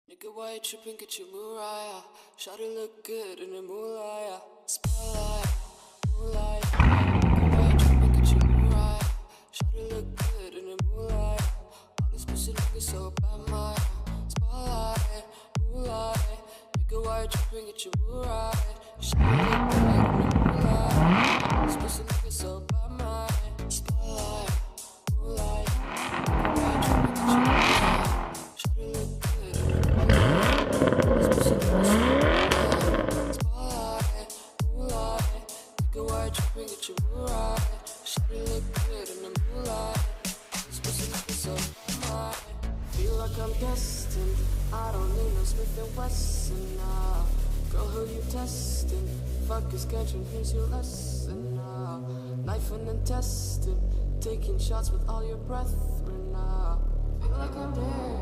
Nigga, why you tripping? Get your Mariah. Shawty look good in the moonlight. Spotlight, moonlight. Nigga, why you tripping? Get your Mariah. Shawty look good in the moonlight. All these pussy niggas so bad, my spotlight, moonlight. Nigga, why you tripping? Get your Mariah. Shawty look good in the moonlight. All these pussy niggas so bad, my spotlight, moonlight. Nigga, why you tripping? Get your Mariah. Shawty look good. I'm destined. I don't need no Smith & Wesson now. Girl, who you testing? Fuck is catching, here's your lesson now. Knife and intestine, taking shots with all your brethren now. Feel like I'm there.